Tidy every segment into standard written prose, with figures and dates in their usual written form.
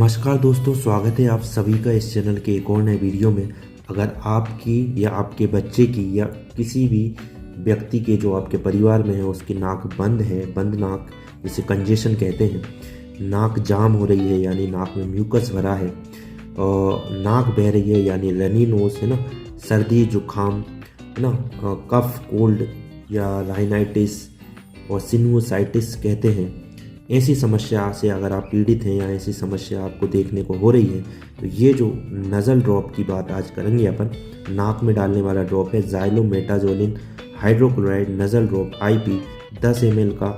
नमस्कार दोस्तों, स्वागत है आप सभी का इस चैनल के एक और नए वीडियो में। अगर आपकी या आपके बच्चे की या किसी भी व्यक्ति के जो आपके परिवार में है उसकी नाक बंद है, बंद नाक जिसे कंजेशन कहते हैं, नाक जाम हो रही है यानी नाक में म्यूकस भरा है, और नाक बह रही है यानी रनी नोज है ना, सर्दी जुकाम है ना, कफ कोल्ड या राइनाइटिस और सिनुसाइटिस कहते हैं, ऐसी समस्या से अगर आप पीड़ित हैं या ऐसी समस्या आपको देखने को हो रही है तो ये जो नज़ल ड्रॉप की बात आज करेंगे अपन, नाक में डालने वाला ड्रॉप है xylometazoline hydrochloride nasal drop IP 10 ml का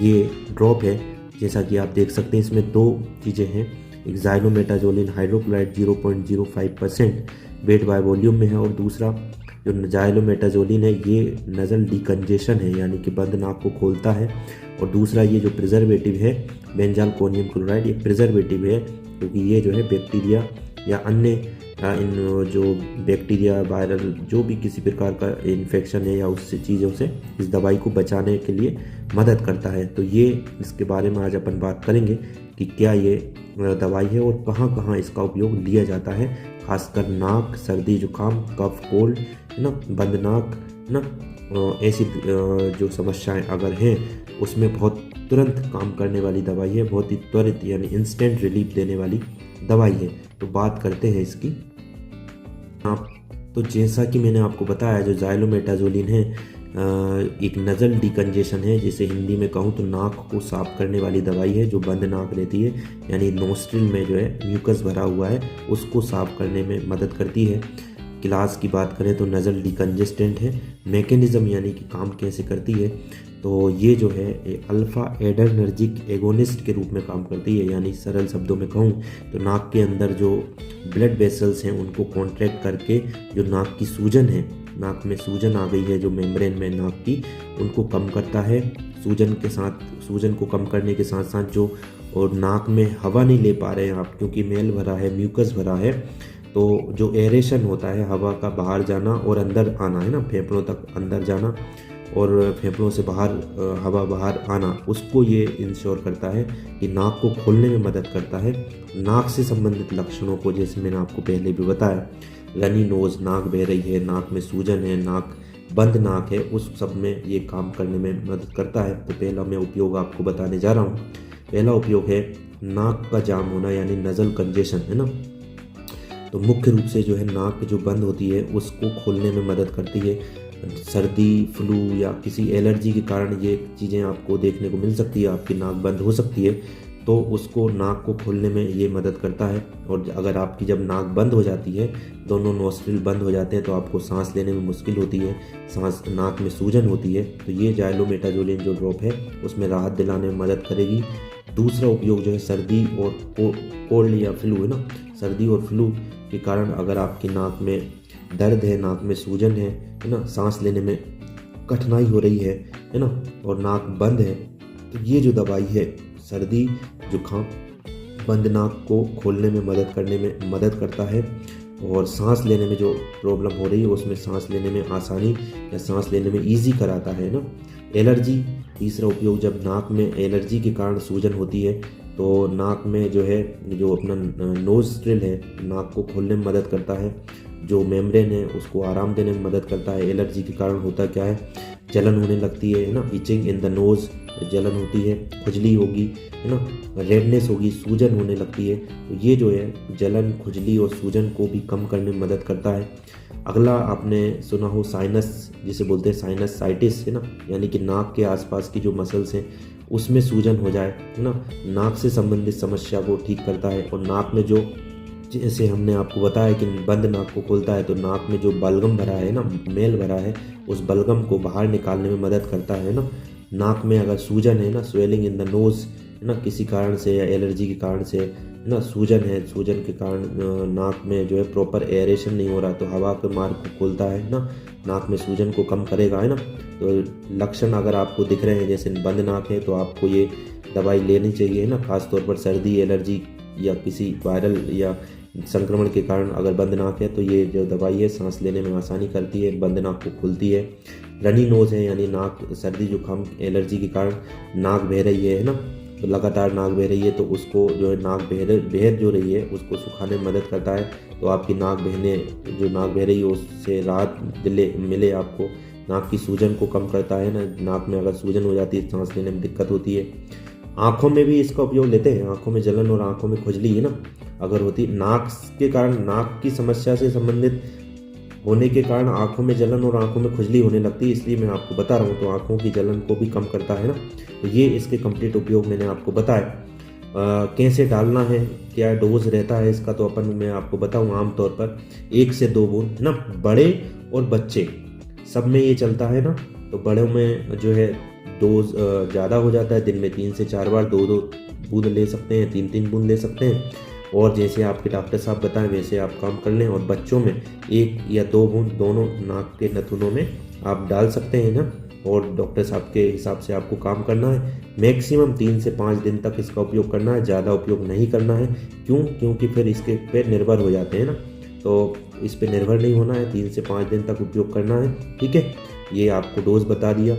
ये ड्रॉप है। जैसा कि आप देख सकते हैं इसमें दो चीज़ें हैं, एक ज़ाइलोमेटाजोलिन हाइड्रोक्लोराइड 0.05% वेट बाय वॉल्यूम में है, और दूसरा जो ज़ाइलोमेटाजोलिन है ये नज़ल डिकंजेशन है यानी कि बंद नाक को खोलता है, और दूसरा ये जो प्रिजर्वेटिव है बेंजालकोनियम क्लोराइड, ये प्रिजर्वेटिव है क्योंकि ये जो है बैक्टीरिया या अन्य इन जो बैक्टीरिया वायरल जो भी किसी प्रकार का इन्फेक्शन है या उससे चीज़ों से इस दवाई को बचाने के लिए मदद करता है। तो ये इसके बारे में आज अपन बात करेंगे कि क्या ये दवाई है और कहाँ कहाँ इसका उपयोग लिया जाता है, खासकर नाक, सर्दी जुकाम, कफ कोल्ड है ना, बंद नाक है ना, ऐसी जो समस्याएं अगर हैं उसमें बहुत तुरंत काम करने वाली दवाई है, बहुत ही त्वरित यानी इंस्टेंट रिलीफ देने वाली दवाई है। तो बात करते हैं इसकी। आप तो जैसा कि मैंने आपको बताया, जो ज़ाइलोमेटाजोलिन है एक नज़ल डिकंजेशन है, जिसे हिंदी में कहूँ तो नाक को साफ करने वाली दवाई है। जो बंद नाक रहती है यानी नोस्ट्रिल में जो है म्यूकस भरा हुआ है उसको साफ करने में मदद करती है। क्लास की बात करें तो नज़ल डिकंजेस्टेंट है। मैकेनिज़्म यानी कि काम कैसे करती है, तो ये जो है अल्फ़ा एडर्नर्जिक एगोनिस्ट के रूप में काम करती है, यानी सरल शब्दों में कहूँ तो नाक के अंदर जो ब्लड वेसल्स हैं उनको कॉन्ट्रैक्ट करके जो नाक की सूजन है, नाक में सूजन आ गई है जो मेम्ब्रेन में नाक की, उनको कम करता है। सूजन के साथ, सूजन को कम करने के साथ साथ जो और नाक में हवा नहीं ले पा रहे हैं आप क्योंकि मैल भरा है, म्यूकस भरा है, तो जो एरेशन होता है, हवा का बाहर जाना और अंदर आना है ना, फेफड़ों तक अंदर जाना और फेफड़ों से बाहर हवा बाहर आना, उसको ये इंश्योर करता है कि नाक को खोलने में मदद करता है। नाक से संबंधित लक्षणों को, जैसे मैंने आपको पहले भी बताया, रनी नोज, नाक बह रही है, नाक में सूजन है, नाक बंद नाक है, उस सब में ये काम करने में मदद करता है। तो पहला मैं उपयोग आपको बताने जा रहा हूँ। पहला उपयोग है नाक का जाम होना यानी नज़ल कंजेशन है ना। तो मुख्य रूप से जो है नाक जो बंद होती है उसको खोलने में मदद करती है। सर्दी, फ्लू या किसी एलर्जी के कारण ये चीज़ें आपको देखने को मिल सकती है, आपकी नाक बंद हो सकती है, तो उसको नाक को खोलने में ये मदद करता है। और अगर आपकी जब नाक बंद हो जाती है, दोनों नोस्ट्रिल बंद हो जाते हैं, तो आपको सांस लेने में मुश्किल होती है, सांस, नाक में सूजन होती है, तो ये ज़ाइलोमेटाजोलिन जो ड्रॉप है उसमें राहत दिलाने में मदद करेगी। दूसरा उपयोग जो है सर्दी और कोल्ड या फ्लू है ना, सर्दी और फ्लू के कारण अगर आपकी नाक में दर्द है, नाक में सूजन है ना, सांस लेने में कठिनाई हो रही है ना, और नाक बंद है, तो ये जो दवाई है सर्दी जुकाम बंद नाक को खोलने में मदद करने में मदद करता है, और सांस लेने में जो प्रॉब्लम हो रही है उसमें सांस लेने में आसानी या सांस लेने में ईजी कराता है ना। एलर्जी, तीसरा उपयोग, जब नाक में एलर्जी के कारण सूजन होती है तो नाक में जो है, जो अपना नोस्ट्रिल है, नाक को खोलने में मदद करता है, जो मेम्ब्रेन है उसको आराम देने में मदद करता है। एलर्जी के कारण होता क्या है, जलन होने लगती है ना, इचिंग इन द नोज, जलन होती है, खुजली होगी है ना, रेडनेस होगी, सूजन होने लगती है, तो ये जो है जलन, खुजली और सूजन को भी कम करने में मदद करता है। अगला आपने सुना हो साइनस, जिसे बोलते हैं साइनसाइटिस है ना, यानी कि नाक के आसपास की जो मसल्स हैं उसमें सूजन हो जाए है ना, नाक से संबंधित समस्या को ठीक करता है। और नाक में जो, जैसे हमने आपको बताया कि बंद नाक को खोलता है, तो नाक में जो बलगम भरा है ना, मेल भरा है, उस बलगम को बाहर निकालने में मदद करता है ना। नाक में अगर सूजन है ना, स्वेलिंग इन द नोज है ना, किसी कारण से या एलर्जी के कारण से है ना, सूजन है, सूजन के कारण नाक में जो है प्रॉपर एयरेशन नहीं हो रहा, तो हवा के मार्ग को खोलता है ना, नाक में सूजन को कम करेगा है ना। तो लक्षण अगर आपको दिख रहे हैं जैसे बंद नाक है तो आपको ये दवाई लेनी चाहिए ना, खासतौर पर सर्दी, एलर्जी या किसी वायरल या संक्रमण के कारण अगर बंद नाक है तो ये जो दवाई है सांस लेने में आसानी करती है, बंद नाक को खोलती है। रनी नोज़ है यानी नाक, सर्दी जुकाम, एलर्जी के कारण नाक बह रही है ना, लगातार नाक बह रही है तो उसको जो है नाक बहर जो रही है उसको सुखाने में मदद करता है। तो आपकी नाक बह रही है उससे राहत मिले आपको। नाक की सूजन को कम करता है ना, नाक में अगर सूजन हो जाती है सांस लेने में दिक्कत होती है। आँखों में भी इसका उपयोग लेते हैं, आँखों में जलन और आँखों में खुजली है ना अगर होती, नाक के कारण, नाक की समस्या से संबंधित होने के कारण आँखों में जलन और आँखों में खुजली होने लगती है, इसलिए मैं आपको बता रहा हूँ। तो आँखों की जलन को भी कम करता है ना। तो ये इसके कंप्लीट उपयोग मैंने आपको बताया। कैसे डालना है, क्या डोज रहता है इसका, तो मैं आपको बताऊँ। आमतौर पर 1 से 2 बूंद ना, बड़े और बच्चे सब में ये चलता है ना। तो बड़ों में जो है डोज ज़्यादा हो जाता है, दिन में 3 से 4 बार 2-2 बूंद ले सकते हैं, 3-3 बूंद ले सकते हैं। और जैसे आपके डॉक्टर साहब बताएं वैसे आप काम कर लें। और बच्चों में 1 या 2 बूंद दोनों नाक के नथुनों में आप डाल सकते हैं ना। और डॉक्टर साहब के हिसाब से आपको काम करना है। मैक्सिमम 3 से 5 दिन तक इसका उपयोग करना है, ज़्यादा उपयोग नहीं करना है। क्योंकि फिर इसके पे निर्भर हो जाते हैं ना, तो इस पे निर्भर नहीं होना है। 3 से 5 दिन तक उपयोग करना है, ठीक है। ये आपको डोज बता दिया।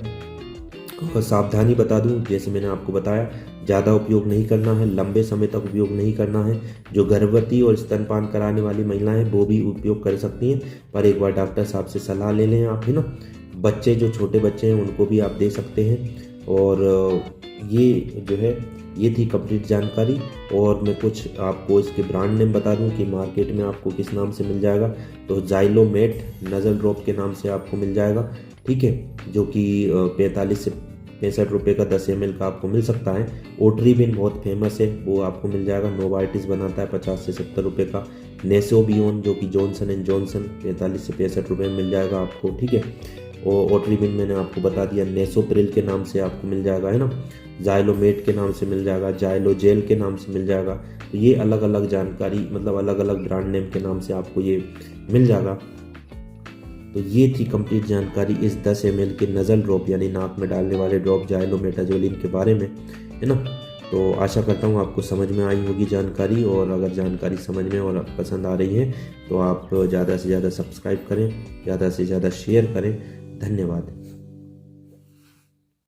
और सावधानी बता दूं, जैसे मैंने आपको बताया, ज़्यादा उपयोग नहीं करना है, लंबे समय तक उपयोग नहीं करना है। जो गर्भवती और स्तनपान कराने वाली महिलाएं वो भी उपयोग कर सकती हैं, पर एक बार डॉक्टर साहब से सलाह ले लें आप, है ना। बच्चे, जो छोटे बच्चे हैं उनको भी आप दे सकते हैं। और ये जो है ये थी कंप्लीट जानकारी। और मैं कुछ आपको इसके ब्रांड नेम बता दूं कि मार्केट में आपको किस नाम से मिल जाएगा। तो जाइलोमेट नज़ल ड्रॉप के नाम से आपको मिल जाएगा, ठीक है, जो कि 45 से 65 रुपये का 10 ml का आपको मिल सकता है। ओट्रीविन बहुत फेमस है, वो आपको मिल जाएगा। नोवार्टिस बनाता है 50 से 70 रुपये का। नेसोबियोन जो कि जॉनसन एंड जॉनसन 45 से 65 रुपये में मिल जाएगा आपको, ठीक है। और ओट्रीविन मैंने आपको बता दिया, नेसोप्रिल के नाम से आपको मिल जाएगा, है ना। जाइलोमेट के नाम से मिल जाएगा, जाइलोजेल के नाम से मिल जाएगा। तो ये अलग अलग जानकारी, मतलब अलग अलग ब्रांड नेम के नाम से आपको ये मिल जाएगा। तो ये थी कंप्लीट जानकारी इस 10 ml के नज़ल ड्रॉप यानी नाक में डालने वाले ड्रॉप जाइलोमेटाजोलिन के बारे में, है ना। तो आशा करता हूँ आपको समझ में आई होगी जानकारी। और अगर जानकारी समझ में और पसंद आ रही है तो आप ज़्यादा से ज़्यादा सब्सक्राइब करें, ज़्यादा से ज़्यादा शेयर करें। धन्यवाद।